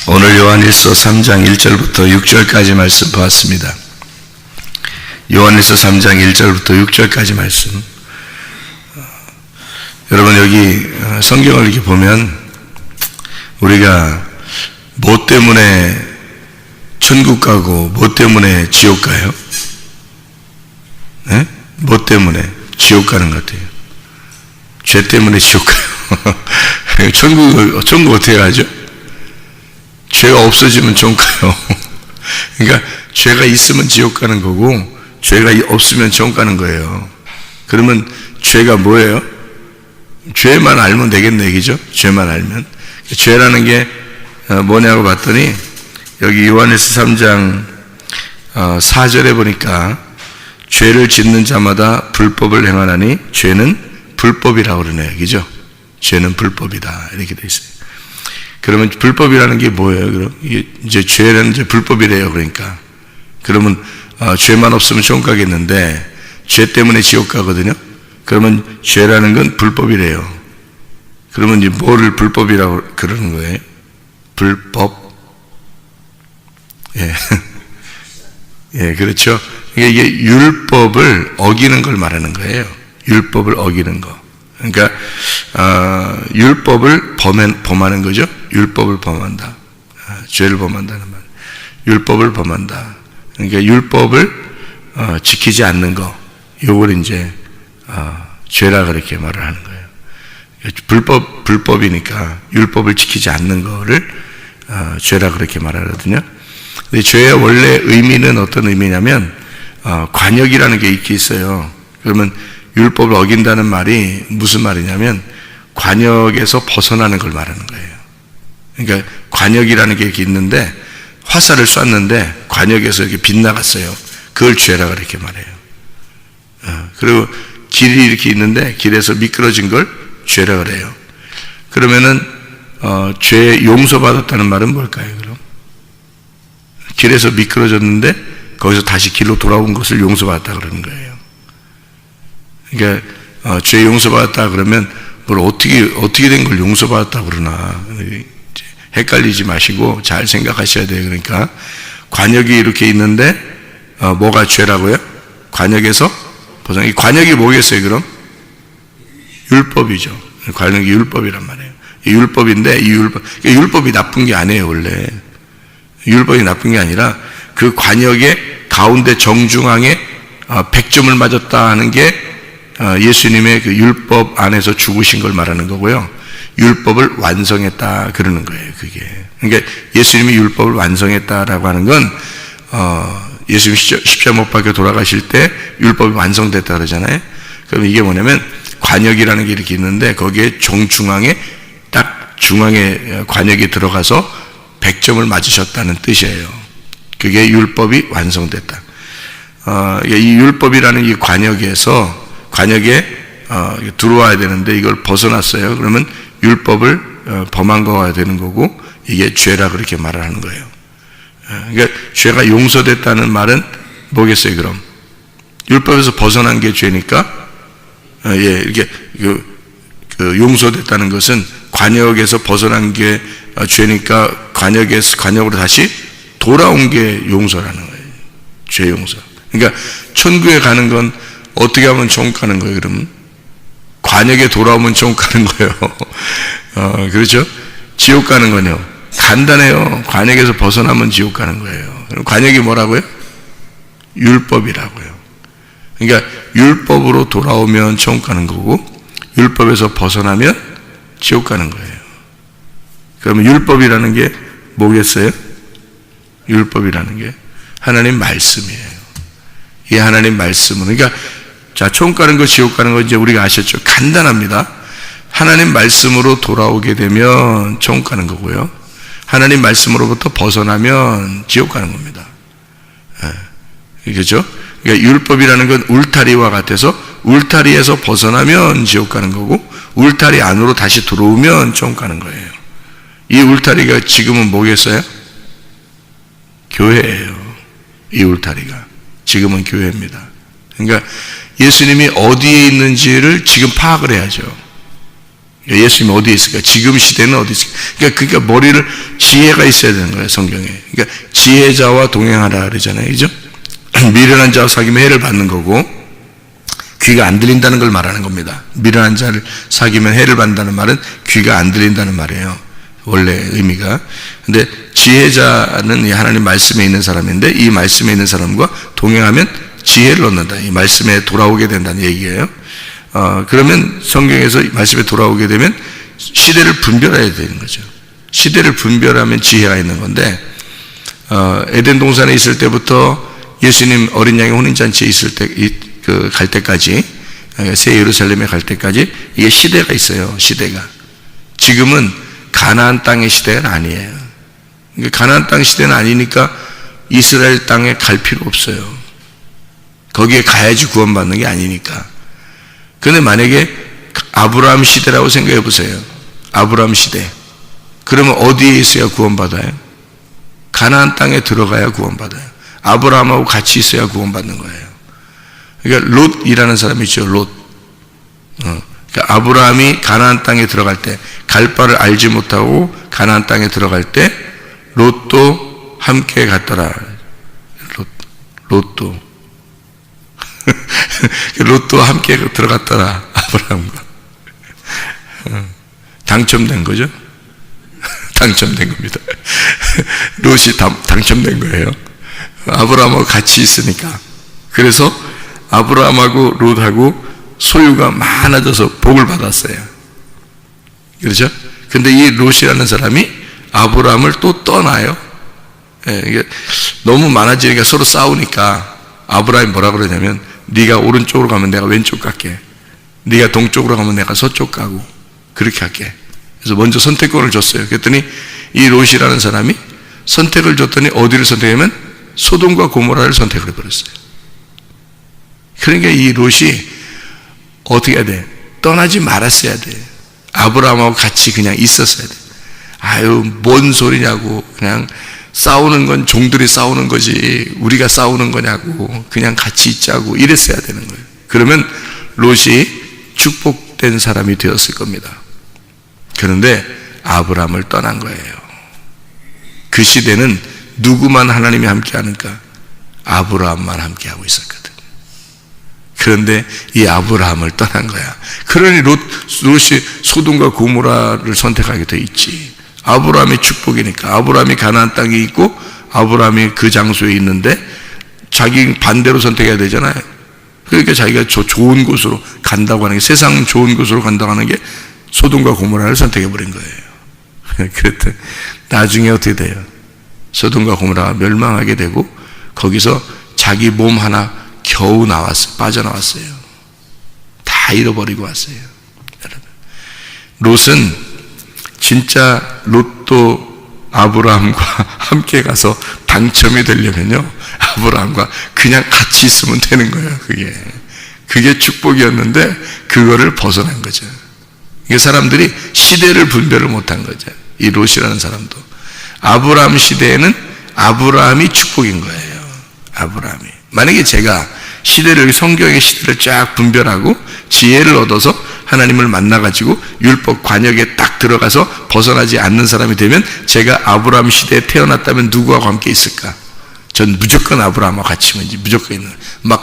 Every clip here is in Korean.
오늘 요한일서 3장 1절부터 6절까지 말씀 보았습니다. 요한일서 3장 1절부터 6절까지 말씀. 여러분 여기 성경을 이렇게 보면 우리가 뭐 때문에 천국 가고 뭐 때문에 지옥 가요? 네? 뭐 때문에 지옥 가는 것 같아요? 죄 때문에 지옥 가요. 천국 어떻게 가죠? 죄가 없어지면 좀 가요. 그러니까 죄가 있으면 지옥 가는 거고 죄가 없으면 지옥 가는 거예요. 그러면 죄가 뭐예요? 죄만 알면 되겠네, 얘기죠? 죄만 알면. 죄라는 게 뭐냐고 봤더니 여기 요한일서 3장 4절에 보니까 죄를 짓는 자마다 불법을 행하나니 죄는 불법이라고 그러네요, 얘기죠? 죄는 불법이다 이렇게 돼 있어요. 그러면 불법이라는 게 뭐예요? 그럼 이제 죄는 이제 불법이래요. 그러니까 그러면 죄만 없으면 지옥 가겠는데 죄 때문에 지옥 가거든요. 그러면 죄라는 건 불법이래요. 그러면 이제 뭐를 불법이라고 그러는 거예요? 불법. 예, 예, 그렇죠. 이게 율법을 어기는 걸 말하는 거예요. 율법을 어기는 거. 그러니까 율법을 범하는 거죠. 율법을 범한다. 죄를 범한다는 말. 율법을 범한다. 그러니까 율법을 지키지 않는 거. 요걸 이제 죄라 그렇게 말을 하는 거예요. 불법이니까 율법을 지키지 않는 거를 죄라 그렇게 말하거든요. 근데 죄의 원래 의미는 어떤 의미냐면 관역이라는 게 있어요. 그러면 율법을 어긴다는 말이 무슨 말이냐면 관역에서 벗어나는 걸 말하는 거예요. 그러니까 관역이라는 게 이렇게 있는데 화살을 쐈는데 관역에서 이렇게 빗나갔어요. 그걸 죄라 그렇게 말해요. 그리고 길이 이렇게 있는데 길에서 미끄러진 걸 죄라 그래요. 그러면은 죄 용서받았다는 말은 뭘까요? 그럼 길에서 미끄러졌는데 거기서 다시 길로 돌아온 것을 용서받았다 그러는 거예요. 그러니까 죄 용서받았다 그러면 뭘 어떻게 된 걸 용서받았다 그러나 헷갈리지 마시고 잘 생각하셔야 돼요. 그러니까 관역이 이렇게 있는데 뭐가 죄라고요? 관역에서 벗어나. 이 관역이 뭐겠어요? 그럼 율법이죠. 관역이 율법이란 말이에요. 이 율법인데 율법이 나쁜 게 아니에요. 원래 율법이 나쁜 게 아니라 그 관역의 가운데 정중앙에 100점을 맞았다 하는 게 예수님의 그 율법 안에서 죽으신 걸 말하는 거고요. 율법을 완성했다 그러는 거예요. 그게. 그러니까 예수님이 율법을 완성했다라고 하는 건 예수님 십자가 못 박혀 돌아가실 때 율법이 완성됐다 그러잖아요. 그럼 이게 뭐냐면 관역이라는 게 이렇게 있는데 거기에 정중앙에 딱 중앙에 관역이 들어가서 100점을 맞으셨다는 뜻이에요. 그게 율법이 완성됐다. 이 율법이라는 이 관역에 들어와야 되는데 이걸 벗어났어요. 그러면 율법을 범한 거가 되는 거고 이게 죄라 그렇게 말을 하는 거예요. 그러니까 죄가 용서됐다는 말은 뭐겠어요? 그럼 율법에서 벗어난 게 죄니까 이렇게 용서됐다는 것은 관역에서 벗어난 게 죄니까 관역으로 다시 돌아온 게 용서라는 거예요. 죄 용서. 그러니까 천국에 가는 건 어떻게 하면 천국 가는 거예요? 그러면 관역에 돌아오면 천국 가는 거예요. 그렇죠? 지옥 가는 거요. 간단해요. 관역에서 벗어나면 지옥 가는 거예요. 그럼 관역이 뭐라고요? 율법이라고요. 그러니까 율법으로 돌아오면 천국 가는 거고 율법에서 벗어나면 지옥 가는 거예요. 그러면 율법이라는 게 뭐겠어요? 율법이라는 게 하나님 말씀이에요. 이 하나님 말씀은 그러니까 자, 천국 가는 거 지옥 가는 거 이제 우리가 아셨죠? 간단합니다. 하나님 말씀으로 돌아오게 되면 천국 가는 거고요. 하나님 말씀으로부터 벗어나면 지옥 가는 겁니다. 그렇죠? 그러니까 율법이라는 건 울타리와 같아서 울타리에서 벗어나면 지옥 가는 거고 울타리 안으로 다시 들어오면 천국 가는 거예요. 이 울타리가 지금은 뭐겠어요? 교회예요. 이 울타리가 지금은 교회입니다. 그러니까 예수님이 어디에 있는지를 지금 파악을 해야죠. 예수님이 어디에 있을까? 지금 시대는 어디 있을까? 그러니까 머리를, 지혜가 있어야 되는 거예요, 성경에. 그러니까 지혜자와 동행하라 그러잖아요. 그죠? 미련한 자와 사귀면 해를 받는 거고, 귀가 안 들린다는 걸 말하는 겁니다. 미련한 자를 사귀면 해를 받는다는 말은 귀가 안 들린다는 말이에요. 원래 의미가. 근데 지혜자는 하나님 말씀에 있는 사람인데, 이 말씀에 있는 사람과 동행하면 지혜를 얻는다. 이 말씀에 돌아오게 된다는 얘기예요. 그러면 성경에서 말씀에 돌아오게 되면 시대를 분별해야 되는 거죠. 시대를 분별하면 지혜가 있는 건데, 에덴 동산에 있을 때부터 예수님 어린 양의 혼인잔치에 있을 때, 갈 때까지, 새 예루살렘에 갈 때까지 이게 시대가 있어요. 시대가. 지금은 가나안 땅의 시대는 아니에요. 그러니까 가나안 땅 시대는 아니니까 이스라엘 땅에 갈 필요 없어요. 거기에 가야지 구원받는 게 아니니까. 근데 만약에 아브라함 시대라고 생각해 보세요. 아브라함 시대. 그러면 어디에 있어야 구원받아요? 가나안 땅에 들어가야 구원받아요. 아브라함하고 같이 있어야 구원받는 거예요. 그러니까 롯이라는 사람이 있죠. 롯. 그러니까 아브라함이 가나안 땅에 들어갈 때, 갈 바를 알지 못하고 가나안 땅에 들어갈 때 롯도 함께 갔더라. 롯도 롯도 함께 들어갔더라. 아브라함과. 당첨된 거죠. 당첨된 겁니다. 롯이 당첨된 거예요. 아브라함하고 같이 있으니까. 그래서 아브라함하고 롯하고 소유가 많아져서 복을 받았어요. 그렇죠? 근데 이 롯이라는 사람이 아브라함을 또 떠나요. 이게 너무 많아지니까 서로 싸우니까 아브라함이 뭐라 그러냐면, 네가 오른쪽으로 가면 내가 왼쪽 갈게. 네가 동쪽으로 가면 내가 서쪽 가고, 그렇게 할게. 그래서 먼저 선택권을 줬어요. 그랬더니 이 롯이라는 사람이 선택을 줬더니 어디를 선택하면 소돔과 고모라를 선택을 해버렸어요. 그러니까 이 롯이 어떻게 해야 돼? 떠나지 말았어야 돼. 아브라함하고 같이 그냥 있었어야 돼. 아유, 뭔 소리냐고. 그냥 싸우는 건 종들이 싸우는 거지 우리가 싸우는 거냐고. 그냥 같이 있자고. 이랬어야 되는 거예요. 그러면 롯이 축복된 사람이 되었을 겁니다. 그런데 아브라함을 떠난 거예요. 그 시대는 누구만 하나님이 함께 하는가? 아브라함만 함께 하고 있었거든. 그런데 이 아브라함을 떠난 거야. 그러니 롯이 소돔과 고모라를 선택하게 돼 있지. 아브라함의 축복이니까. 아브라함이 가나안 땅에 있고 아브라함이 그 장소에 있는데 자기 반대로 선택해야 되잖아요. 그러니까 자기가 좋은 곳으로 간다고 하는 게, 세상 좋은 곳으로 간다고 하는 게 소돔과 고모라를 선택해버린 거예요. 그랬더니 나중에 어떻게 돼요? 소돔과 고모라가 멸망하게 되고 거기서 자기 몸 하나 겨우 나왔어요. 빠져나왔어요. 다 잃어버리고 왔어요. 여러분, 롯은 진짜 롯도 아브라함과 함께 가서 당첨이 되려면요, 아브라함과 그냥 같이 있으면 되는 거예요. 그게 축복이었는데 그거를 벗어난 거죠. 이게 사람들이 시대를 분별을 못한 거죠. 이 롯이라는 사람도 아브라함 시대에는 아브라함이 축복인 거예요. 아브라함이. 만약에 제가 시대를, 성경의 시대를 쫙 분별하고 지혜를 얻어서 하나님을 만나가지고 율법 관역에 딱 들어가서 벗어나지 않는 사람이 되면, 제가 아브라함 시대에 태어났다면 누구하고 함께 있을까? 전 무조건 아브라함하고 같이 무조건 있는, 막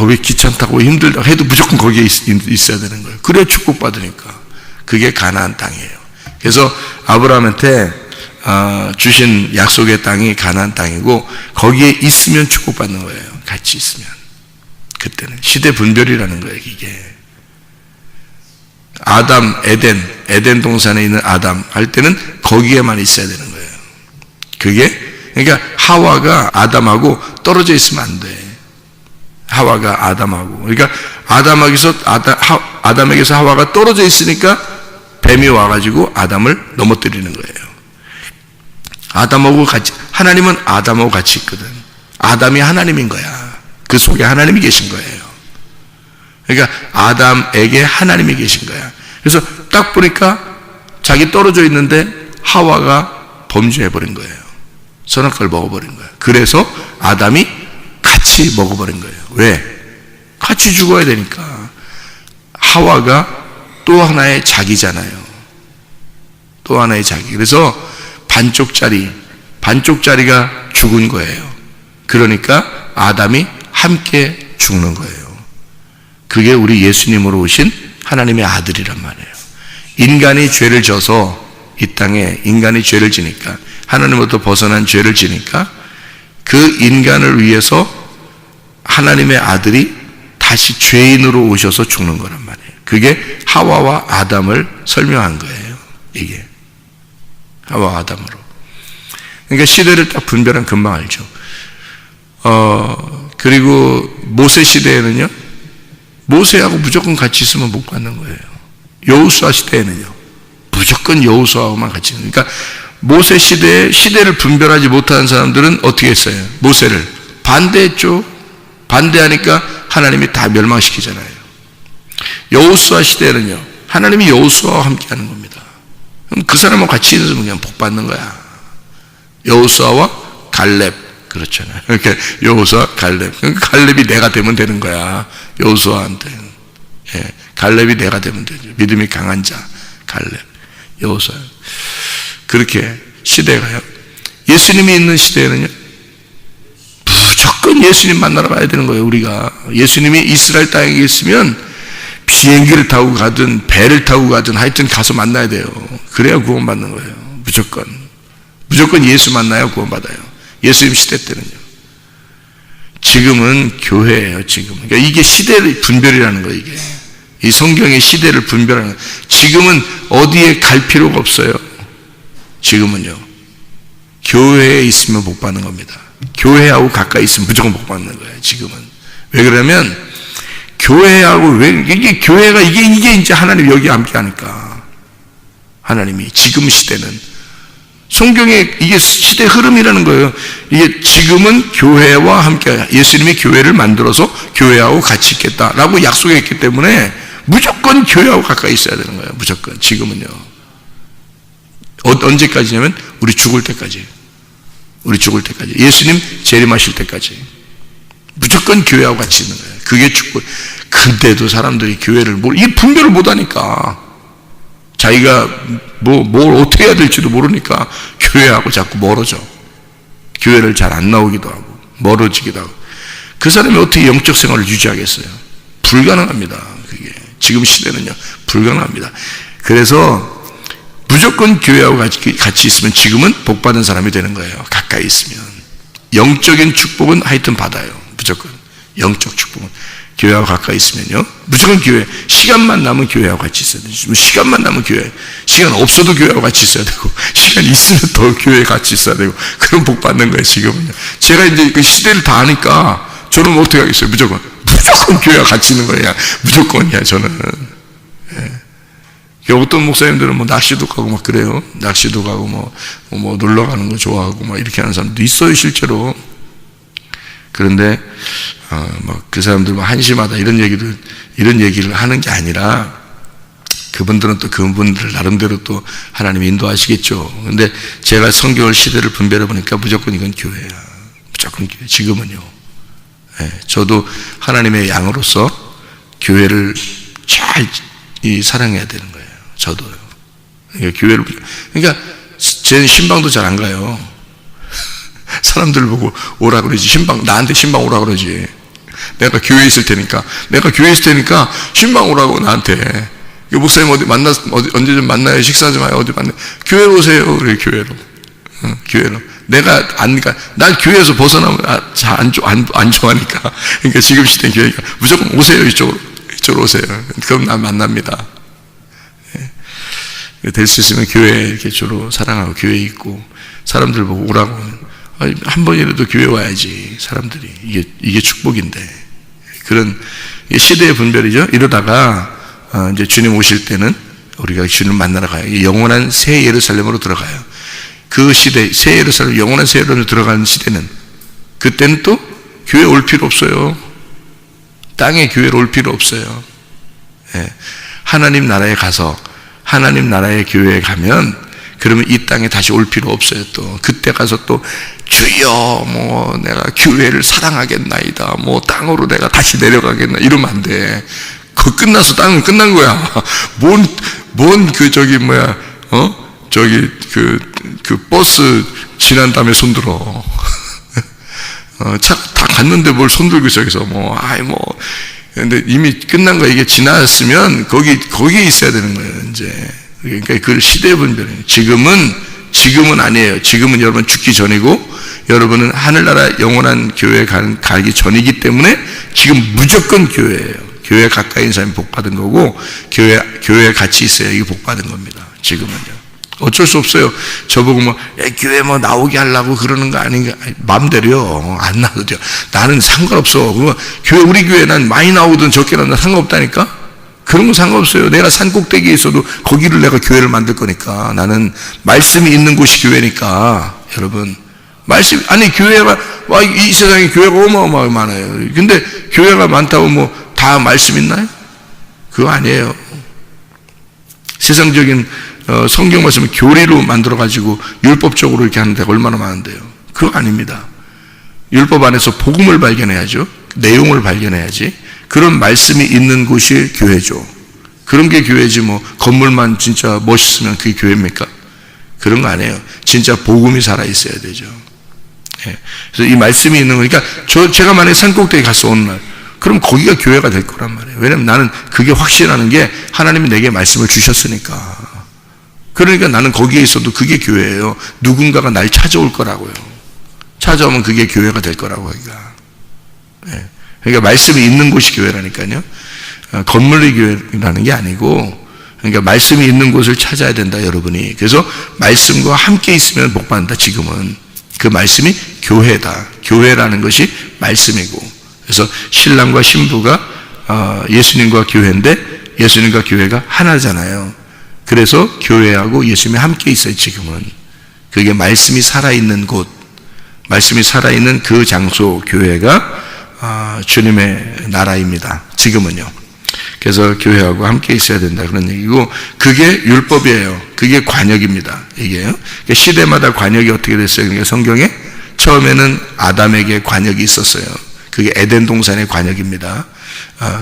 왜 귀찮다고 힘들다 해도 무조건 거기에 있어야 되는 거예요. 그래야 축복받으니까. 그게 가나안 땅이에요. 그래서 아브라함한테 주신 약속의 땅이 가나안 땅이고, 거기에 있으면 축복받는 거예요. 같이 있으면. 그때는 시대 분별이라는 거예요. 이게 아담, 에덴 동산에 있는 아담 할 때는 거기에만 있어야 되는 거예요. 그러니까 하와가 아담하고 떨어져 있으면 안 돼. 하와가 아담하고, 그러니까 아담에게서 하와가 떨어져 있으니까 뱀이 와가지고 아담을 넘어뜨리는 거예요. 아담하고 같이, 하나님은 아담하고 같이 있거든. 아담이 하나님인 거야. 그 속에 하나님이 계신 거예요. 그러니까 아담에게 하나님이 계신 거야. 그래서 딱 보니까 자기 떨어져 있는데 하와가 범죄해버린 거예요. 선악과를 걸 먹어버린 거예요. 그래서 아담이 같이 먹어버린 거예요. 왜? 같이 죽어야 되니까. 하와가 또 하나의 자기잖아요. 또 하나의 자기. 그래서 반쪽짜리가 죽은 거예요. 그러니까 아담이 함께 죽는 거예요. 그게 우리 예수님으로 오신 하나님의 아들이란 말이에요. 인간이 죄를 져서 이 땅에 인간이 죄를 지니까, 하나님으로부터 벗어난 죄를 지니까 그 인간을 위해서 하나님의 아들이 다시 죄인으로 오셔서 죽는 거란 말이에요. 그게 하와와 아담을 설명한 거예요. 이게 하와와 아담으로. 그러니까 시대를 딱 분별하면 금방 알죠. 그리고 모세 시대에는요, 모세하고 무조건 같이 있으면 복 받는 거예요. 여호수아 시대에는요, 무조건 여호수아하고만 같이 있는. 그러니까 모세 시대에 시대를 분별하지 못하는 사람들은 어떻게 했어요? 모세를 반대했죠. 반대하니까 하나님이 다 멸망시키잖아요. 여호수아 시대에는요, 하나님이 여호수아와 함께 하는 겁니다. 그럼 그 사람하고 같이 있으면 그냥 복 받는 거야. 여호수아와 갈렙, 그렇잖아요. 이렇게 여호수아, 갈렙. 그러니까 갈렙이 내가 되면 되는 거야. 여호수아한테. 예, 갈렙이 내가 되면 되죠. 믿음이 강한 자, 갈렙, 여호수아. 그렇게 시대가요. 예수님이 있는 시대에는요, 무조건 예수님 만나러 가야 되는 거예요. 우리가 예수님이 이스라엘 땅에 있으면 비행기를 타고 가든 배를 타고 가든 하여튼 가서 만나야 돼요. 그래야 구원받는 거예요. 무조건 예수 만나야 구원받아요. 예수님 시대 때는요. 지금은 교회예요. 지금은. 그러니까 이게 시대의 분별이라는 거예요. 이게 이 성경의 시대를 분별하는. 지금은 어디에 갈 필요가 없어요. 지금은요, 교회에 있으면 복 받는 겁니다. 교회하고 가까이 있으면 무조건 복 받는 거예요. 지금은. 왜 그러면 교회하고 이게 교회가 이게 이제 하나님 여기 함께 하니까, 하나님이 지금 시대는 성경의 이게 시대 흐름이라는 거예요. 이게 지금은 교회와 함께, 예수님이 교회를 만들어서 교회하고 같이 있겠다라고 약속했기 때문에 무조건 교회하고 가까이 있어야 되는 거예요. 무조건. 지금은요. 언제까지냐면 우리 죽을 때까지. 우리 죽을 때까지. 예수님 재림하실 때까지. 무조건 교회하고 같이 있는 거예요. 그게 축복. 근데도 사람들이 교회를 이 분별을 못하니까, 자기가 뭘 어떻게 해야 될지도 모르니까 교회하고 자꾸 멀어져. 교회를 잘 안 나오기도 하고 멀어지기도 하고. 그 사람이 어떻게 영적 생활을 유지하겠어요? 불가능합니다. 그게 지금 시대는요, 불가능합니다. 그래서 무조건 교회하고 같이 있으면 지금은 복 받은 사람이 되는 거예요. 가까이 있으면. 영적인 축복은 하여튼 받아요. 무조건. 영적 축복은. 교회하고 가까이 있으면요, 무조건 교회. 시간만 나면 교회하고 같이 있어야 되죠. 시간만 나면 교회. 시간 없어도 교회하고 같이 있어야 되고, 시간 있으면 더 교회에 같이 있어야 되고, 그럼 복 받는 거예요. 지금은요. 제가 이제 그 시대를 다 아니까 저는 어떻게 하겠어요? 무조건 교회와 같이 있는 거야. 무조건이야. 저는. 예. 어떤 목사님들은 뭐 낚시도 가고 막 그래요. 낚시도 가고 뭐 놀러 가는 거 좋아하고 막 이렇게 하는 사람도 있어요, 실제로. 그런데 그 사람들 한심하다 이런 얘기를 하는 게 아니라, 그분들은 또 그분들 나름대로 또 하나님이 인도하시겠죠. 근데 제가 성경을 시대를 분별해 보니까 무조건 이건 교회야. 무조건 교회. 지금은요. 예, 저도 하나님의 양으로서 교회를 잘 사랑해야 되는 거예요. 저도요. 그러니까 교회를, 그러니까 제 신방도 잘 안 가요. 사람들 보고 오라 그러지. 나한테 신방 오라 그러지. 내가 교회에 있을 테니까 신방 오라고 나한테. 목사님 언제 좀 만나요? 식사 좀 해요. 어디 만나요? 교회로 오세요. 그래, 교회로. 교회로. 내가 난 교회에서 벗어나면 안 좋아하니까. 그러니까 지금 시대 교회니까 무조건 오세요. 이쪽으로 오세요. 그럼 난 만납니다. 될 수 있으면 교회 이렇게 주로 사랑하고 교회에 있고, 사람들 보고 오라고. 한 번이라도 교회 와야지. 사람들이. 이게 축복인데. 그런 시대의 분별이죠. 이러다가 이제 주님 오실 때는 우리가 주님 만나러 가요. 영원한 새 예루살렘으로 들어가요. 그 시대, 새 예루살렘, 영원한 새 예루살렘으로 들어가는 시대는, 그때는 또 교회 올 필요 없어요. 땅에 교회로 올 필요 없어요. 예. 하나님 나라에 가서 하나님 나라의 교회에 가면, 그러면 이 땅에 다시 올 필요 없어요. 또 그때 가서 또 주여 내가 교회를 사랑하겠나이다, 땅으로 내가 다시 내려가겠나, 이러면 안 돼. 그거 끝나서 땅은 끝난 거야. 버스 지난 다음에 손들어. 차 다 갔는데 뭘 손들고 있어. 그래서 근데 이미 끝난 거, 이게 지났으면 거기에 있어야 되는 거예요, 이제. 그러니까 그 시대 분별이에요. 지금은 아니에요. 지금은 여러분 죽기 전이고, 여러분은 하늘나라 영원한 교회에 가기 전이기 때문에 지금 무조건 교회예요. 교회 가까이 있는 사람이 복 받은 거고, 교회에 같이 있어야 이게 복 받은 겁니다. 지금은요. 어쩔 수 없어요. 저보고 교회 나오게 하려고 그러는 거 아닌가. 마음대로요. 안 나와도 돼요. 나는 상관없어. 우리 교회 난 많이 나오든 적게 나오든 상관없다니까? 그런 건 상관없어요. 내가 산 꼭대기에 있어도 거기를 내가 교회를 만들 거니까. 나는 말씀이 있는 곳이 교회니까. 여러분. 교회가, 이 세상에 교회가 어마어마하게 많아요. 근데 교회가 많다고 다 말씀 있나요? 그거 아니에요. 세상적인 성경 말씀을 교리로 만들어가지고 율법적으로 이렇게 하는 데가 얼마나 많은데요. 그거 아닙니다. 율법 안에서 복음을 발견해야죠. 내용을 발견해야지. 그런 말씀이 있는 곳이 교회죠. 그런 게 교회지 건물만 진짜 멋있으면 그게 교회입니까? 그런 거 아니에요. 진짜 복음이 살아있어야 되죠. 예. 그래서 이 말씀이 있는 거니까 제가 만약에 산꼭대기 갔어 어느 날, 그럼 거기가 교회가 될 거란 말이에요. 왜냐면 나는 그게 확신하는 게 하나님이 내게 말씀을 주셨으니까. 그러니까 나는 거기에 있어도 그게 교회예요. 누군가가 날 찾아올 거라고요. 찾아오면 그게 교회가 될 거라고 하기가. 예. 그러니까 말씀이 있는 곳이 교회라니까요. 건물의 교회라는 게 아니고, 그러니까 말씀이 있는 곳을 찾아야 된다, 여러분이. 그래서 말씀과 함께 있으면 복 받는다. 지금은 그 말씀이 교회다. 교회라는 것이 말씀이고, 그래서 신랑과 신부가 예수님과 교회인데 예수님과 교회가 하나잖아요. 그래서 교회하고 예수님이 함께 있어요. 지금은 그게 말씀이 살아있는 곳, 말씀이 살아있는 그 장소, 교회가 주님의 나라입니다. 지금은요. 그래서 교회하고 함께 있어야 된다, 그런 얘기고, 그게 율법이에요. 그게 관역입니다. 이게요. 시대마다 관역이 어떻게 됐어요? 그러니까 성경에 처음에는 아담에게 관역이 있었어요. 그게 에덴 동산의 관역입니다.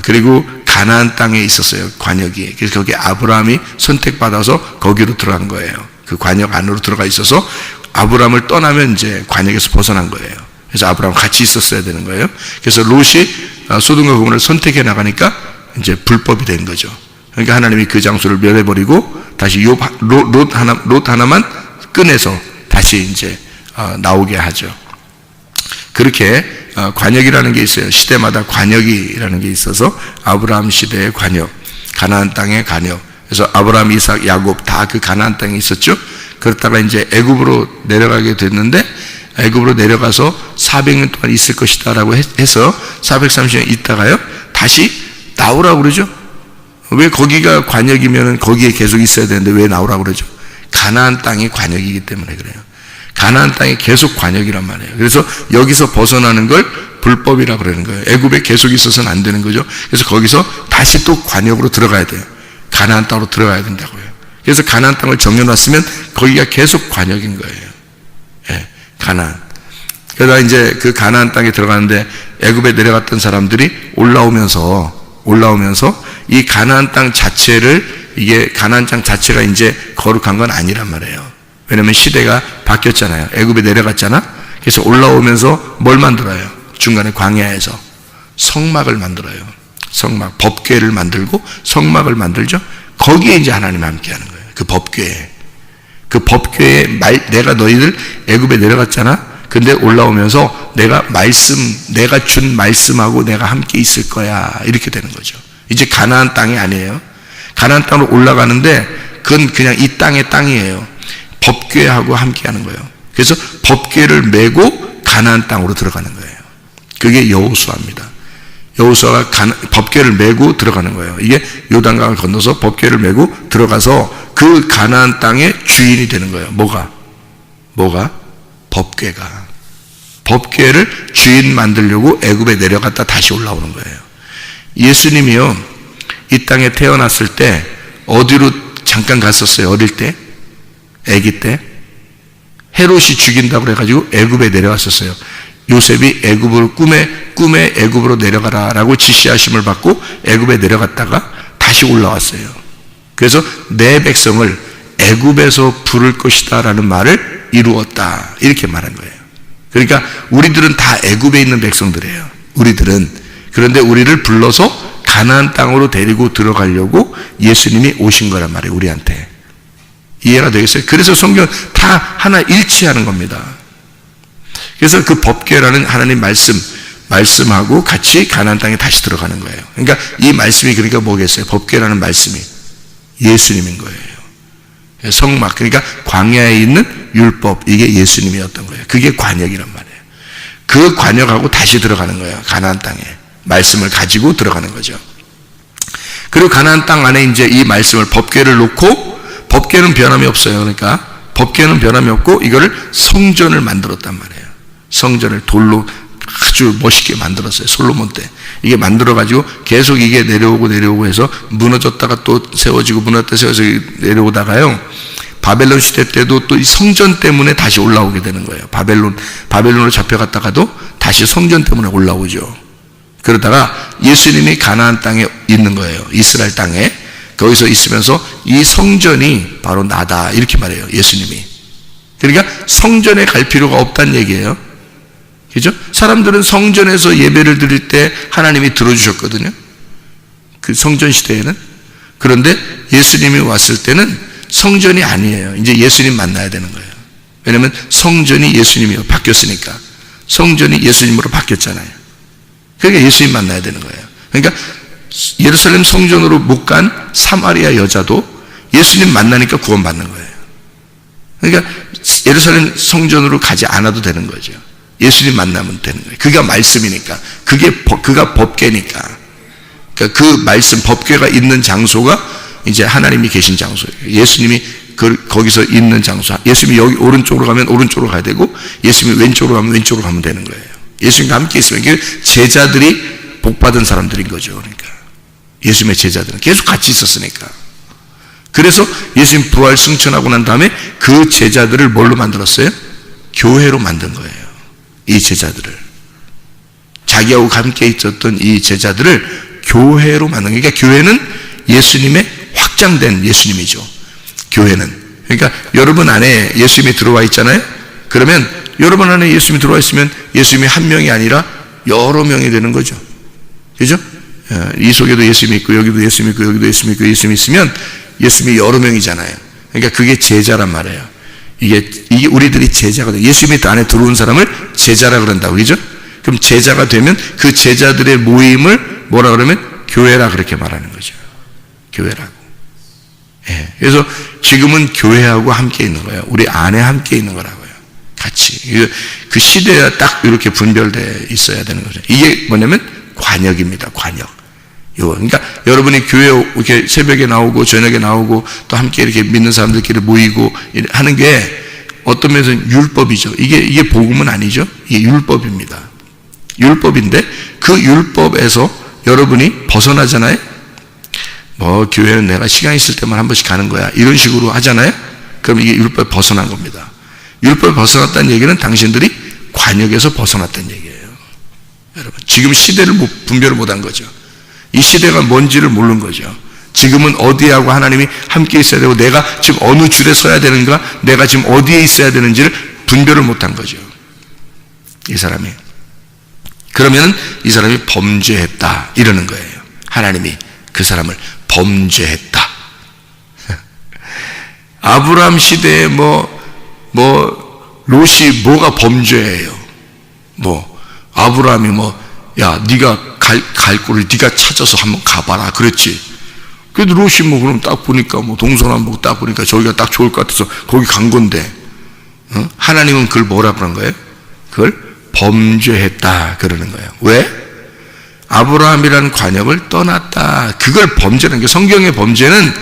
그리고 가나안 땅에 있었어요, 관역이. 그래서 거기 아브라함이 선택받아서 거기로 들어간 거예요. 그 관역 안으로 들어가 있어서 아브라함을 떠나면 이제 관역에서 벗어난 거예요. 그래서 아브라함 같이 있었어야 되는 거예요. 그래서 롯이 소돔과 고모라를 선택해 나가니까 이제 불법이 된 거죠. 그러니까 하나님이 그 장소를 멸해버리고 다시 롯 하나만 꺼내서 다시 이제 나오게 하죠. 그렇게 관역이라는 게 있어요. 시대마다 관역이라는 게 있어서 아브라함 시대의 관역, 가나안 땅의 관역. 그래서 아브라함, 이삭, 야곱 다 그 가나안 땅에 있었죠. 그러다가 이제 애굽으로 내려가게 됐는데, 애굽으로 내려가서 400년 동안 있을 것이다라고 해서 430년 있다가요 다시 나오라고 그러죠. 왜? 거기가 관역이면 거기에 계속 있어야 되는데 왜 나오라고 그러죠? 가나안 땅이 관역이기 때문에 그래요. 가나안 땅이 계속 관역이란 말이에요. 그래서 여기서 벗어나는 걸 불법이라고 그러는 거예요. 애굽에 계속 있어서는 안 되는 거죠. 그래서 거기서 다시 또 관역으로 들어가야 돼요. 가나안 땅으로 들어가야 된다고요. 그래서 가나안 땅을 정해놨으면 거기가 계속 관역인 거예요. 예, 가나안. 그러다 이제 그 가나안 땅에 들어가는데 애굽에 내려갔던 사람들이 올라오면서 이 가나안 땅 자체를, 이게 가나안 땅 자체가 이제 거룩한 건 아니란 말이에요. 왜냐면 시대가 바뀌었잖아요. 애굽에 내려갔잖아. 그래서 올라오면서 뭘 만들어요? 중간에 광야에서 성막을 만들어요. 성막, 법궤를 만들고 성막을 만들죠. 거기에 이제 하나님 함께 하는 거예요. 그 법궤에. 그 법궤에 내가 너희들 애굽에 내려갔잖아. 근데 올라오면서 내가 준 말씀하고 내가 함께 있을 거야. 이렇게 되는 거죠. 이제 가나안 땅이 아니에요. 가나안 땅으로 올라가는데 그건 그냥 이 땅의 땅이에요. 법궤하고 함께 하는 거예요. 그래서 법궤를 메고 가나안 땅으로 들어가는 거예요. 그게 여호수아입니다. 여호수아가 법궤를 메고 들어가는 거예요. 이게 요단강을 건너서 법궤를 메고 들어가서 그 가나안 땅의 주인이 되는 거예요. 뭐가? 법궤가. 법궤를 주인 만들려고 애굽에 내려갔다 다시 올라오는 거예요. 예수님이요, 이 땅에 태어났을 때 어디로 잠깐 갔었어요? 어릴 때? 아기 때? 헤롯이 죽인다고 그래가지고 애굽에 내려왔었어요. 요셉이 애굽으로 꿈에 애굽으로 내려가라라고 지시하심을 받고 애굽에 내려갔다가 다시 올라왔어요. 그래서 내 백성을 애굽에서 부를 것이다라는 말을 이루었다, 이렇게 말한 거예요. 그러니까 우리들은 다 애굽에 있는 백성들이에요. 우리들은. 그런데 우리를 불러서 가나안 땅으로 데리고 들어가려고 예수님이 오신 거란 말이에요, 우리한테. 이해가 되겠어요? 그래서 성경 다 하나 일치하는 겁니다. 그래서 그 법궤라는 하나님 말씀하고 같이 가나안 땅에 다시 들어가는 거예요. 그러니까 이 말씀이 그러니까 뭐겠어요? 법궤라는 말씀이 예수님인 거예요. 성막, 그러니까 광야에 있는 율법, 이게 예수님이었던 거예요. 그게 관역이란 말이에요. 그 관역하고 다시 들어가는 거예요. 가나안 땅에 말씀을 가지고 들어가는 거죠. 그리고 가나안 땅 안에 이제 이 말씀을, 법궤를 놓고, 법궤는 변함이 없어요. 그러니까 법궤는 변함이 없고 이거를 성전을 만들었단 말이에요. 성전을 돌로 아주 멋있게 만들었어요. 솔로몬 때. 이게 만들어가지고 계속 이게 내려오고 해서 무너졌다가 또 세워지고 무너졌다가 세워지고 내려오다가요. 바벨론 시대 때도 또 이 성전 때문에 다시 올라오게 되는 거예요. 바벨론으로 잡혀갔다가도 다시 성전 때문에 올라오죠. 그러다가 예수님이 가나안 땅에 있는 거예요. 이스라엘 땅에. 거기서 있으면서 이 성전이 바로 나다, 이렇게 말해요. 예수님이. 그러니까 성전에 갈 필요가 없다는 얘기예요. 그죠? 사람들은 성전에서 예배를 드릴 때 하나님이 들어주셨거든요. 그 성전 시대에는. 그런데 예수님이 왔을 때는 성전이 아니에요. 이제 예수님 만나야 되는 거예요. 왜냐하면 성전이 예수님이 바뀌었으니까. 성전이 예수님으로 바뀌었잖아요. 그러니까 예수님 만나야 되는 거예요. 그러니까 예루살렘 성전으로 못 간 사마리아 여자도 예수님 만나니까 구원받는 거예요. 그러니까 예루살렘 성전으로 가지 않아도 되는 거죠. 예수님 만나면 되는 거예요. 그가 말씀이니까. 그가 법궤니까. 그러니까 그 말씀, 법궤가 있는 장소가 이제 하나님이 계신 장소예요. 예수님이 거기서 있는 장소. 예수님이 여기 오른쪽으로 가면 오른쪽으로 가야 되고, 예수님이 왼쪽으로 가면 왼쪽으로 가면 되는 거예요. 예수님과 함께 있으면, 제자들이 복받은 사람들인 거죠. 그러니까 예수님의 제자들은 계속 같이 있었으니까. 그래서 예수님 부활 승천하고 난 다음에 그 제자들을 뭘로 만들었어요? 교회로 만든 거예요. 이 제자들을, 자기하고 함께 있었던 이 제자들을 교회로 만든 거예요. 그러니까 교회는 예수님의 확장된 예수님이죠. 교회는. 그러니까 여러분 안에 예수님이 들어와 있잖아요. 그러면 여러분 안에 예수님이 들어와 있으면 예수님이 한 명이 아니라 여러 명이 되는 거죠. 그죠? 이 속에도 예수님이 있고 여기도 예수님이 있고 여기도 예수님이 있고 예수님이 있으면 예수님이 여러 명이잖아요. 그러니까 그게 제자란 말이에요. 이게 우리들이 제자가 돼. 예수님이 안에 들어온 사람을 제자라 그런다고, 그죠? 그럼 제자가 되면 그 제자들의 모임을 뭐라 그러면 교회라 그렇게 말하는 거죠. 교회라고. 예. 그래서 지금은 교회하고 함께 있는 거예요. 우리 안에 함께 있는 거라고요. 같이. 그 시대에 딱 이렇게 분별되어 있어야 되는 거죠. 이게 뭐냐면 관역입니다. 관역. 그러니까 여러분이 교회 이렇게 새벽에 나오고 저녁에 나오고 또 함께 이렇게 믿는 사람들끼리 모이고 하는 게 어떤 면에서는 율법이죠. 이게 복음은 아니죠. 이게 율법입니다. 율법인데 그 율법에서 여러분이 벗어나잖아요. 뭐 교회는 내가 시간 있을 때만 한 번씩 가는 거야, 이런 식으로 하잖아요. 그럼 이게 율법에 벗어난 겁니다. 율법에 벗어났다는 얘기는 당신들이 관역에서 벗어났다는 얘기예요. 여러분, 지금 시대를 분별을 못한 거죠. 이 시대가 뭔지를 모르는 거죠. 지금은 어디하고 하나님이 함께 있어야 되고 내가 지금 어느 줄에 서야 되는가, 내가 지금 어디에 있어야 되는지를 분별을 못한 거죠. 이 사람이. 그러면 이 사람이 범죄했다 이러는 거예요. 하나님이 그 사람을 범죄했다. 아브라함 시대에 롯이 뭐가 범죄예요? 아브라함이 야, 네가 갈 곳을 네가 찾아서 한번 가봐라 그랬지. 그래도 롯이 그럼 딱 보니까 동서남북 딱 보니까 저기가 딱 좋을 것 같아서 거기 간 건데, 하나님은 그걸 뭐라 그런 거예요? 그걸 범죄했다 그러는 거예요. 왜? 아브라함이라는 관역을 떠났다. 그걸 범죄라는 게, 성경의 범죄는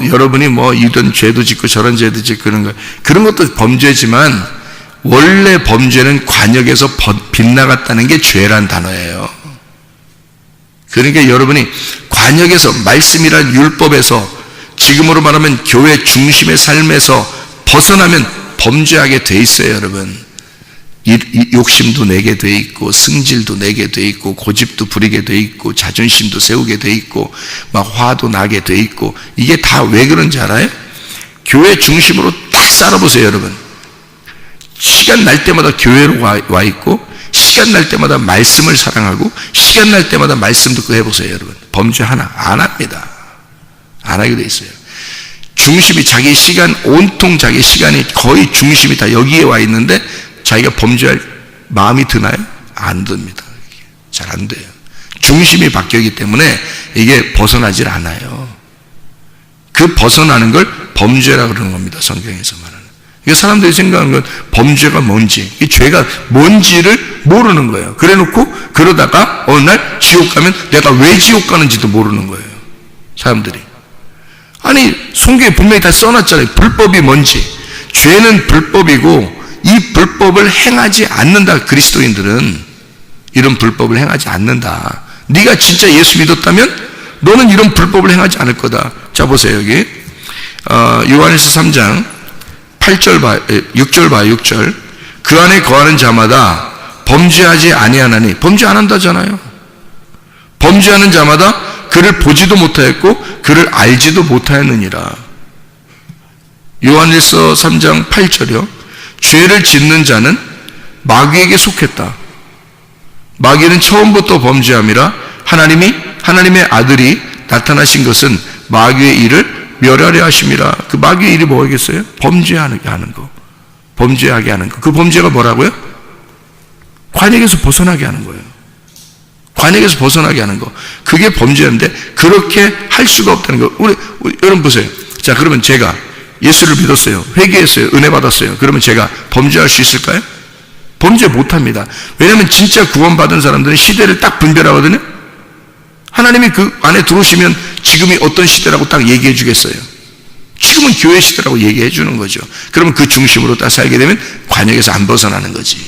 여러분이 이런 죄도 짓고 저런 죄도 짓고 그런 것도 범죄지만, 원래 범죄는 관역에서 빗나갔다는 게 죄란 단어예요. 그러니까 여러분이 관역에서, 말씀이란 율법에서, 지금으로 말하면 교회 중심의 삶에서 벗어나면 범죄하게 돼 있어요, 여러분. 욕심도 내게 돼 있고, 승질도 내게 돼 있고, 고집도 부리게 돼 있고, 자존심도 세우게 돼 있고, 막 화도 나게 돼 있고. 이게 다 왜 그런지 알아요? 교회 중심으로 딱 살아보세요, 여러분. 시간 날 때마다 교회로 와 있고, 시간 날 때마다 말씀을 사랑하고, 시간 날 때마다 말씀 듣고 해보세요, 여러분. 범죄 하나 안 합니다. 안 하게 돼 있어요. 중심이 자기 시간, 온통 자기 시간이 거의 중심이 다 여기에 와 있는데 자기가 범죄할 마음이 드나요? 안 듭니다. 잘 안 돼요. 중심이 바뀌었기 때문에 이게 벗어나질 않아요. 그 벗어나는 걸 범죄라고 그러는 겁니다. 성경에서 말하는. 이게 사람들이 생각하는 건 범죄가 뭔지, 이 죄가 뭔지를 모르는 거예요. 그래 놓고 그러다가 어느 날 지옥 가면 내가 왜 지옥 가는지도 모르는 거예요. 사람들이. 아니, 성경에 분명히 다 써놨잖아요. 불법이 뭔지. 죄는 불법이고 이 불법을 행하지 않는다. 그리스도인들은 이런 불법을 행하지 않는다. 네가 진짜 예수 믿었다면 너는 이런 불법을 행하지 않을 거다. 자, 보세요. 여기 요한일서 3장 8절 봐, 6절 봐, 6절. 그 안에 거하는 자마다 범죄하지 아니하나니. 범죄 안 한다잖아요. 범죄하는 자마다 그를 보지도 못하였고 그를 알지도 못하였느니라. 요한일서 3장 8절이요. 죄를 짓는 자는 마귀에게 속했다. 마귀는 처음부터 범죄함이라 하나님의 아들이 나타나신 것은 마귀의 일을 멸하려 하심이라. 그 마귀의 일이 뭐겠어요? 범죄하게 하는 거. 범죄하게 하는 거. 그 범죄가 뭐라고요? 관역에서 벗어나게 하는 거예요. 관역에서 벗어나게 하는 거. 그게 범죄인데 그렇게 할 수가 없다는 거. 우리 여러분 보세요. 자, 그러면 제가 예수를 믿었어요. 회개했어요. 은혜 받았어요. 그러면 제가 범죄할 수 있을까요? 범죄 못합니다. 왜냐하면 진짜 구원받은 사람들은 시대를 딱 분별하거든요. 하나님이 그 안에 들어오시면 지금이 어떤 시대라고 딱 얘기해 주겠어요. 지금은 교회 시대라고 얘기해 주는 거죠. 그러면 그 중심으로 딱 살게 되면 관역에서 안 벗어나는 거지.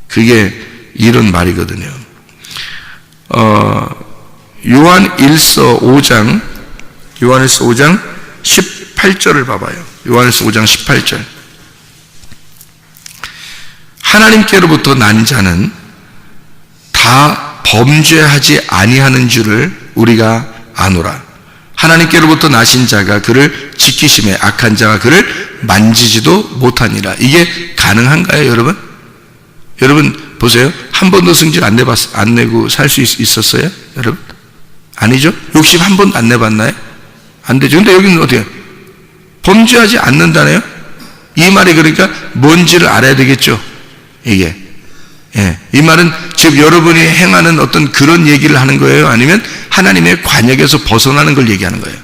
그게 이런 말이거든요. 요한일서 5장 18절을 봐봐요. 요한일서 5장 18절. 하나님께로부터 난 자는 다 범죄하지 아니하는 줄을 우리가 아노라. 하나님께로부터 나신 자가 그를 지키심에 악한 자가 그를 만지지도 못하니라. 이게 가능한가요, 여러분? 여러분 보세요. 한 번도 승질 안 내고 살 수 있었어요? 여러분? 아니죠? 욕심 한 번도 안 내봤나요? 안 되죠. 근데 여기는 어때요? 범죄하지 않는다네요? 이 말이 그러니까 뭔지를 알아야 되겠죠. 이게. 예. 이 말은 지금 여러분이 행하는 어떤 그런 얘기를 하는 거예요? 아니면 하나님의 관역에서 벗어나는 걸 얘기하는 거예요?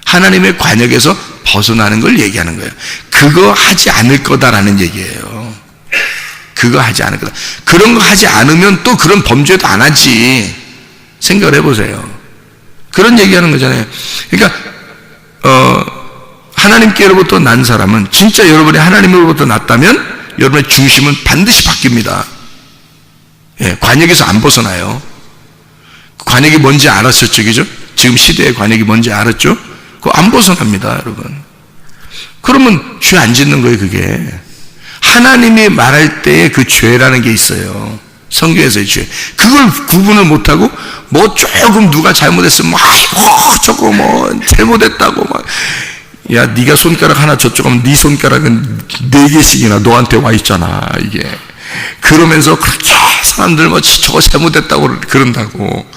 하나님의 관역에서 벗어나는 걸 얘기하는 거예요. 그거 하지 않을 거다라는 얘기예요. 그거 하지 않을 거다. 그런 거 하지 않으면 또 그런 범죄도 안 하지. 생각을 해보세요. 그런 얘기하는 거잖아요. 그러니까 하나님께로부터 난 사람은 진짜 여러분이 하나님으로부터 났다면 여러분의 중심은 반드시 바뀝니다. 예, 관역에서 안 벗어나요. 관역이 뭔지 알았었죠, 그죠? 지금 시대의 관역이 뭔지 알았죠? 그거 안 벗어납니다, 여러분. 그러면 죄 안 짓는 거예요, 그게. 하나님이 말할 때의 그 죄라는 게 있어요. 성경에서의 죄. 그걸 구분을 못하고, 뭐 조금 누가 잘못했으면, 아이고, 저거 뭐, 잘못했다고, 막. 야, 네가 손가락 하나 저쪽 하면 네 손가락은 4개씩이나 너한테 와 있잖아, 이게. 그러면서 그렇게 사람들 뭐 저거 잘못했다고 그런다고.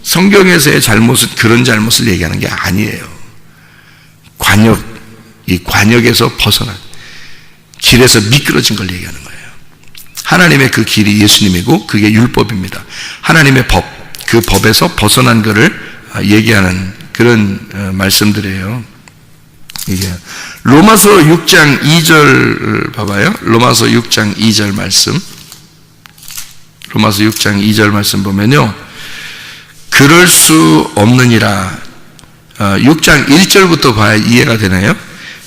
성경에서의 잘못은 그런 잘못을 얘기하는 게 아니에요. 이 관역에서 벗어난, 길에서 미끄러진 걸 얘기하는 거예요. 하나님의 그 길이 예수님이고 그게 율법입니다. 하나님의 법, 그 법에서 벗어난 것을 얘기하는 그런 말씀들이에요. 이게 로마서 6장 2절 봐봐요. 로마서 6장 2절 말씀. 로마서 6장 2절 말씀 보면요. 그럴 수 없느니라. 6장 1절부터 봐야 이해가 되나요?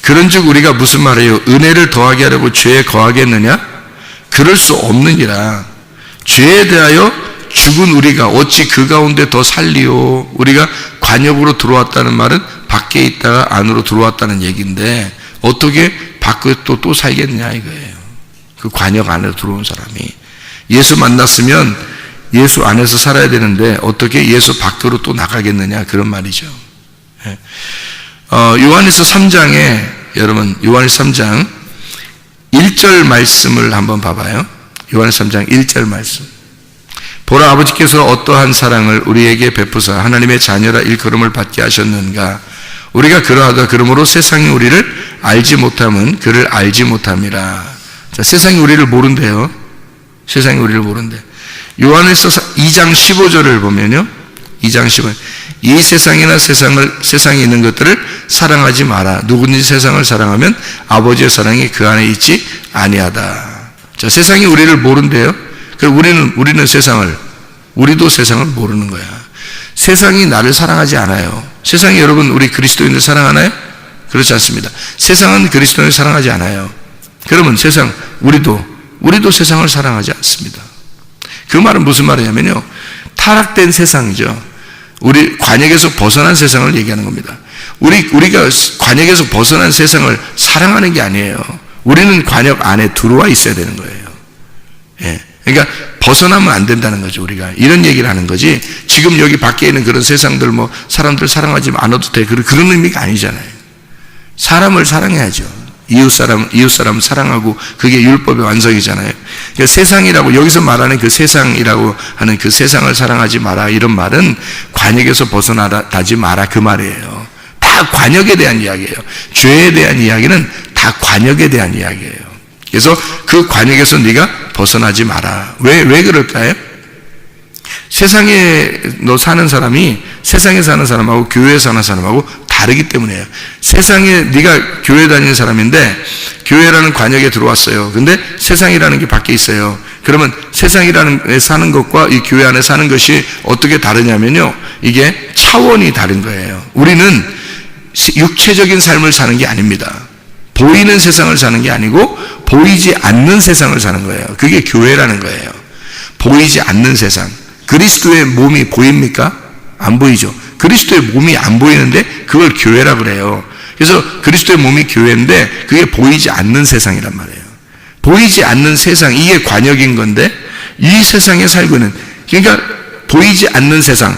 그런즉 우리가 무슨 말이에요? 은혜를 더하게 하려고 죄에 거하겠느냐? 그럴 수 없느니라. 죄에 대하여 죽은 우리가 어찌 그 가운데 더 살리오? 우리가 관역으로 들어왔다는 말은 밖에 있다가 안으로 들어왔다는 얘기인데 어떻게 밖에 또 살겠냐 이거예요. 그 관역 안에 들어온 사람이. 예수 만났으면 예수 안에서 살아야 되는데 어떻게 예수 밖으로 또 나가겠느냐, 그런 말이죠. 요한일서 3장에, 여러분 요한일서 3장 1절 말씀을 한번 봐봐요. 요한일서 3장 1절 말씀. 보라, 아버지께서 어떠한 사랑을 우리에게 베푸사 하나님의 자녀라 일컬음을 받게 하셨는가. 우리가 그러하다. 그러므로 세상이 우리를 알지 못함은 그를 알지 못함이라. 자, 세상이 우리를 모른대요. 세상이 우리를 모른대. 요한일서 2장 15절을 보면요, 2장 15절. 이 세상이나 세상에 있는 것들을 사랑하지 마라. 누구든지 세상을 사랑하면 아버지의 사랑이 그 안에 있지 아니하다. 자, 세상이 우리를 모른대요. 그리고 우리는 우리도 세상을 모르는 거야. 세상이 나를 사랑하지 않아요. 세상이 여러분 우리 그리스도인들 사랑하나요? 그렇지 않습니다. 세상은 그리스도인을 사랑하지 않아요. 그러면 우리도 세상을 사랑하지 않습니다. 그 말은 무슨 말이냐면요, 타락된 세상이죠. 우리 관역에서 벗어난 세상을 얘기하는 겁니다. 우리가 관역에서 벗어난 세상을 사랑하는 게 아니에요. 우리는 관역 안에 들어와 있어야 되는 거예요. 예. 그러니까 벗어나면 안 된다는 거죠. 우리가 이런 얘기를 하는 거지, 지금 여기 밖에 있는 그런 세상들 사람들 사랑하지 않아도 돼, 그런 의미가 아니잖아요. 사람을 사랑해야죠. 이웃사람 사랑하고, 그게 율법의 완성이잖아요. 그러니까 세상이라고 여기서 말하는 그 세상이라고 하는 그 세상을 사랑하지 마라, 이런 말은 관역에서 벗어나지 마라, 그 말이에요. 다 관역에 대한 이야기예요. 죄에 대한 이야기는 다 관역에 대한 이야기예요. 그래서 그 관역에서 네가 벗어나지 마라. 왜 그럴까요? 세상에 사는 사람이 세상에 사는 사람하고 교회에 사는 사람하고 다르기 때문이에요. 세상에 네가 교회 다니는 사람인데 교회라는 관역에 들어왔어요. 근데 세상이라는 게 밖에 있어요. 그러면 세상이라는 데 사는 것과 이 교회 안에 사는 것이 어떻게 다르냐면요, 이게 차원이 다른 거예요. 우리는 육체적인 삶을 사는 게 아닙니다. 보이는 세상을 사는 게 아니고 보이지 않는 세상을 사는 거예요. 그게 교회라는 거예요. 보이지 않는 세상. 그리스도의 몸이 보입니까? 안 보이죠. 그리스도의 몸이 안 보이는데 그걸 교회라 그래요. 그래서 그리스도의 몸이 교회인데 그게 보이지 않는 세상이란 말이에요. 보이지 않는 세상, 이게 관역인 건데 이 세상에 살고 있는, 그러니까 보이지 않는 세상,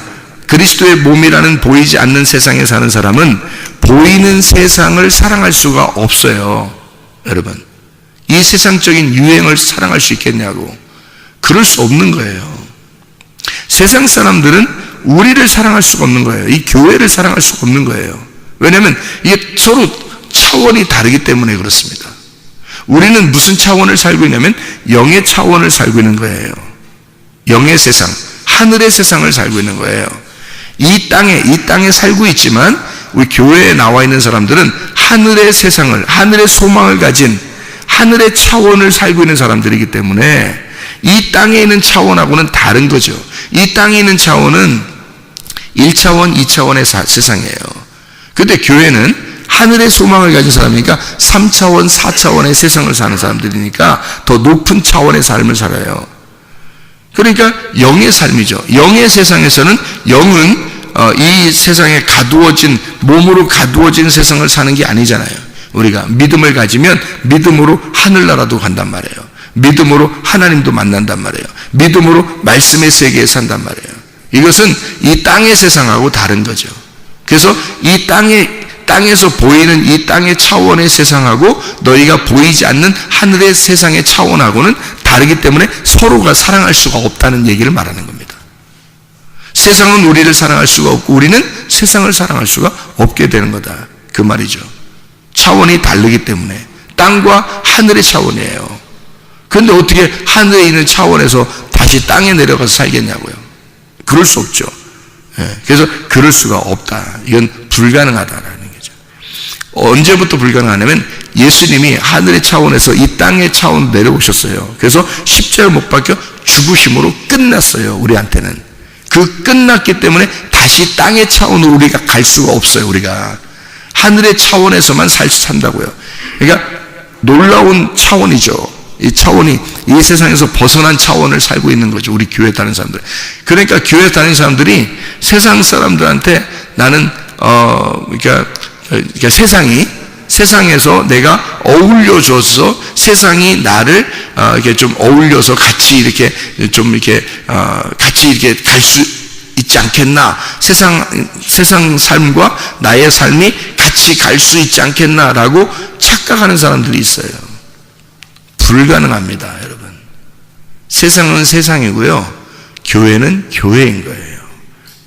그리스도의 몸이라는 보이지 않는 세상에 사는 사람은 보이는 세상을 사랑할 수가 없어요. 여러분, 이 세상적인 유행을 사랑할 수 있겠냐고. 그럴 수 없는 거예요. 세상 사람들은 우리를 사랑할 수가 없는 거예요. 이 교회를 사랑할 수가 없는 거예요. 왜냐하면 이게 서로 차원이 다르기 때문에 그렇습니다. 우리는 무슨 차원을 살고 있냐면 영의 차원을 살고 있는 거예요. 영의 세상, 하늘의 세상을 살고 있는 거예요. 이 땅에 살고 있지만 우리 교회에 나와 있는 사람들은 하늘의 세상을, 하늘의 소망을 가진 하늘의 차원을 살고 있는 사람들이기 때문에 이 땅에 있는 차원하고는 다른 거죠. 이 땅에 있는 차원은 1차원, 2차원의 세상이에요. 근데 교회는 하늘의 소망을 가진 사람이니까 3차원, 4차원의 세상을 사는 사람들이니까 더 높은 차원의 삶을 살아요. 그러니까 영의 삶이죠. 영의 세상에서는 영은 이 세상에 몸으로 가두어진 세상을 사는 게 아니잖아요. 우리가 믿음을 가지면 믿음으로 하늘나라도 간단 말이에요. 믿음으로 하나님도 만난단 말이에요. 믿음으로 말씀의 세계에 산단 말이에요. 이것은 이 땅의 세상하고 다른 거죠. 그래서 이 땅에서 보이는 이 땅의 차원의 세상하고 너희가 보이지 않는 하늘의 세상의 차원하고는 다르기 때문에 서로가 사랑할 수가 없다는 얘기를 말하는 겁니다. 세상은 우리를 사랑할 수가 없고 우리는 세상을 사랑할 수가 없게 되는 거다, 그 말이죠. 차원이 다르기 때문에. 땅과 하늘의 차원이에요. 그런데 어떻게 하늘에 있는 차원에서 다시 땅에 내려가서 살겠냐고요. 그럴 수 없죠. 그래서 그럴 수가 없다. 이건 불가능하다라는 거죠. 언제부터 불가능하냐면 예수님이 하늘의 차원에서 이 땅의 차원으로 내려오셨어요. 그래서 십자가 못 박혀 죽으심으로 끝났어요. 우리한테는. 그 끝났기 때문에 다시 땅의 차원으로 우리가 갈 수가 없어요. 우리가 하늘의 차원에서만 산다고요. 그러니까 놀라운 차원이죠. 이 차원이 이 세상에서 벗어난 차원을 살고 있는 거죠. 우리 교회 다니는 사람들. 그러니까 교회 다니는 사람들이 세상 사람들한테 나는 그러니까 세상이 세상에서 내가 어울려줘서 세상이 나를 이렇게 좀 어울려서 같이 이렇게 좀 이렇게 같이 이렇게 갈 수 있지 않겠나? 세상 삶과 나의 삶이 같이 갈 수 있지 않겠나라고 착각하는 사람들이 있어요. 불가능합니다, 여러분. 세상은 세상이고요, 교회는 교회인 거예요.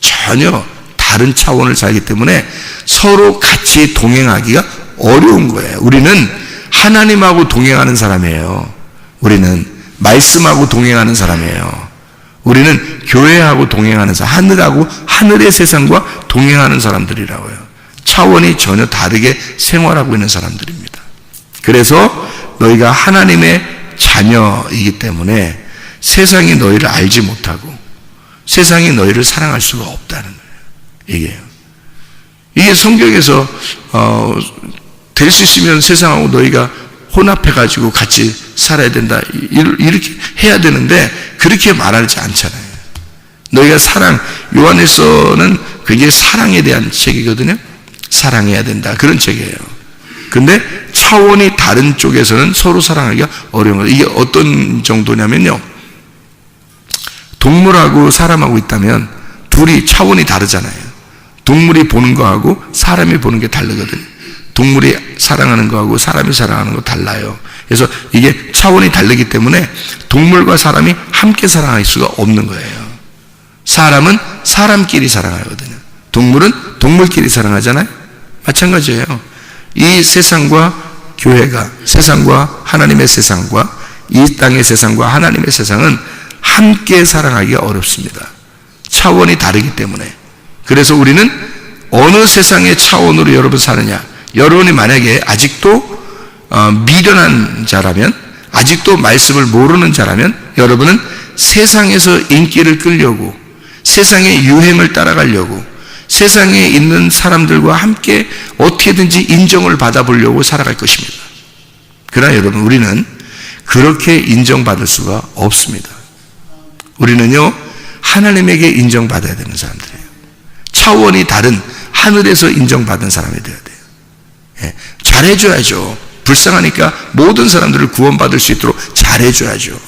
전혀 다른 차원을 살기 때문에 서로 같이 동행하기가 어려운 거예요. 우리는 하나님하고 동행하는 사람이에요. 우리는 말씀하고 동행하는 사람이에요. 우리는 교회하고 동행하는 사람, 하늘의 세상과 동행하는 사람들이라고요. 차원이 전혀 다르게 생활하고 있는 사람들입니다. 그래서 너희가 하나님의 자녀이기 때문에 세상이 너희를 알지 못하고 세상이 너희를 사랑할 수가 없다는 얘기예요. 이게 성경에서 될 수 있으면 세상하고 너희가 혼합해가지고 같이 살아야 된다, 이렇게 해야 되는데 그렇게 말하지 않잖아요. 너희가 요한에서는 굉장히 사랑에 대한 책이거든요. 사랑해야 된다, 그런 책이에요. 근데 차원이 다른 쪽에서는 서로 사랑하기가 어려운 거예요. 이게 어떤 정도냐면요, 동물하고 사람하고 있다면 둘이 차원이 다르잖아요. 동물이 보는 거하고 사람이 보는 게 다르거든요. 동물이 사랑하는 거하고 사람이 사랑하는 거 달라요. 그래서 이게 차원이 다르기 때문에 동물과 사람이 함께 사랑할 수가 없는 거예요. 사람은 사람끼리 사랑하거든요. 동물은 동물끼리 사랑하잖아요. 마찬가지예요. 이 세상과 교회가, 세상과 하나님의 세상과 이 땅의 세상과 하나님의 세상은 함께 사랑하기가 어렵습니다. 차원이 다르기 때문에. 그래서 우리는 어느 세상의 차원으로 여러분 사느냐, 여러분이 만약에 아직도 미련한 자라면, 아직도 말씀을 모르는 자라면 여러분은 세상에서 인기를 끌려고, 세상의 유행을 따라가려고, 세상에 있는 사람들과 함께 어떻게든지 인정을 받아보려고 살아갈 것입니다. 그러나 여러분, 우리는 그렇게 인정받을 수가 없습니다. 우리는요, 하나님에게 인정받아야 되는 사람들이에요. 차원이 다른 하늘에서 인정받은 사람이 되어야 돼요. 예, 잘해줘야죠. 불쌍하니까 모든 사람들을 구원받을 수 있도록 잘해줘야죠.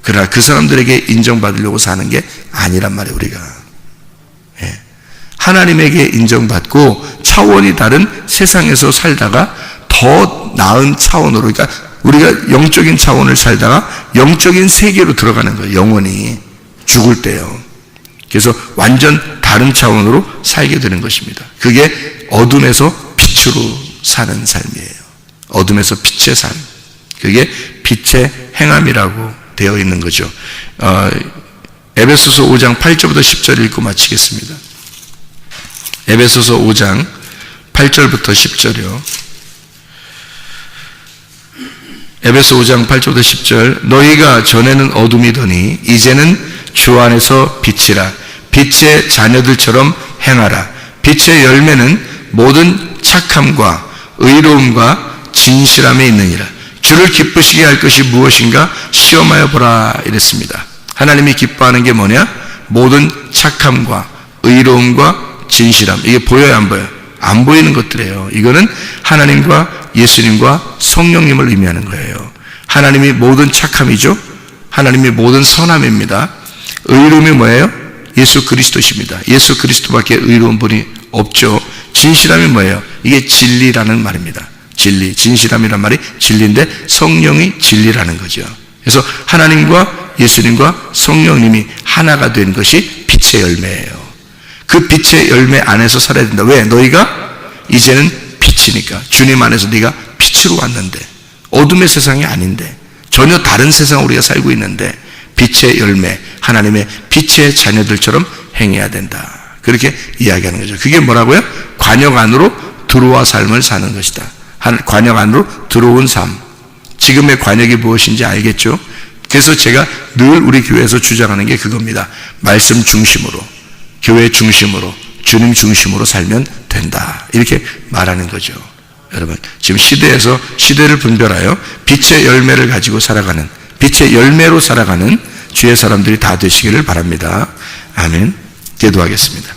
그러나 그 사람들에게 인정받으려고 사는 게 아니란 말이에요, 우리가. 예, 하나님에게 인정받고 차원이 다른 세상에서 살다가 더 나은 차원으로, 그러니까 우리가 영적인 차원을 살다가 영적인 세계로 들어가는 거예요. 영원히 죽을 때요. 그래서 완전 다른 차원으로 살게 되는 것입니다. 그게 어둠에서 빛으로 사는 삶이에요. 어둠에서 빛의 삶. 그게 빛의 행함이라고 되어 있는 거죠. 에베소서 5장 8절부터 10절 읽고 마치겠습니다. 에베소서 5장 8절부터 10절이요. 에베소 5장 8절부터 10절. 너희가 전에는 어둠이더니 이제는 주 안에서 빛이라. 빛의 자녀들처럼 행하라. 빛의 열매는 모든 착함과 의로움과 진실함에 있느니라. 주를 기쁘시게 할 것이 무엇인가 시험하여 보라, 이랬습니다. 하나님이 기뻐하는 게 뭐냐? 모든 착함과 의로움과 진실함. 이게 보여요, 안 보여요? 안 보이는 것들이에요. 이거는 하나님과 예수님과 성령님을 의미하는 거예요. 하나님이 모든 착함이죠. 하나님이 모든 선함입니다. 의로움이 뭐예요? 예수 그리스도십니다. 예수 그리스도밖에 의로운 분이 없죠. 진실함이 뭐예요? 이게 진리라는 말입니다. 진리, 진실함이란 말이 진리인데 성령이 진리라는 거죠. 그래서 하나님과 예수님과 성령님이 하나가 된 것이 빛의 열매예요. 그 빛의 열매 안에서 살아야 된다. 왜? 너희가 이제는 빛이니까. 주님 안에서 네가 빛으로 왔는데, 어둠의 세상이 아닌데, 전혀 다른 세상에 우리가 살고 있는데 빛의 열매, 하나님의 빛의 자녀들처럼 행해야 된다. 그렇게 이야기하는 거죠. 그게 뭐라고요? 관역 안으로 들어와 삶을 사는 것이다. 관역 안으로 들어온 삶. 지금의 관역이 무엇인지 알겠죠? 그래서 제가 늘 우리 교회에서 주장하는 게 그겁니다. 말씀 중심으로, 교회 중심으로, 주님 중심으로 살면 된다. 이렇게 말하는 거죠. 여러분, 지금 시대에서 시대를 분별하여 빛의 열매를 가지고 살아가는, 빛의 열매로 살아가는 주의 사람들이 다 되시기를 바랍니다. 아멘. 기도하겠습니다.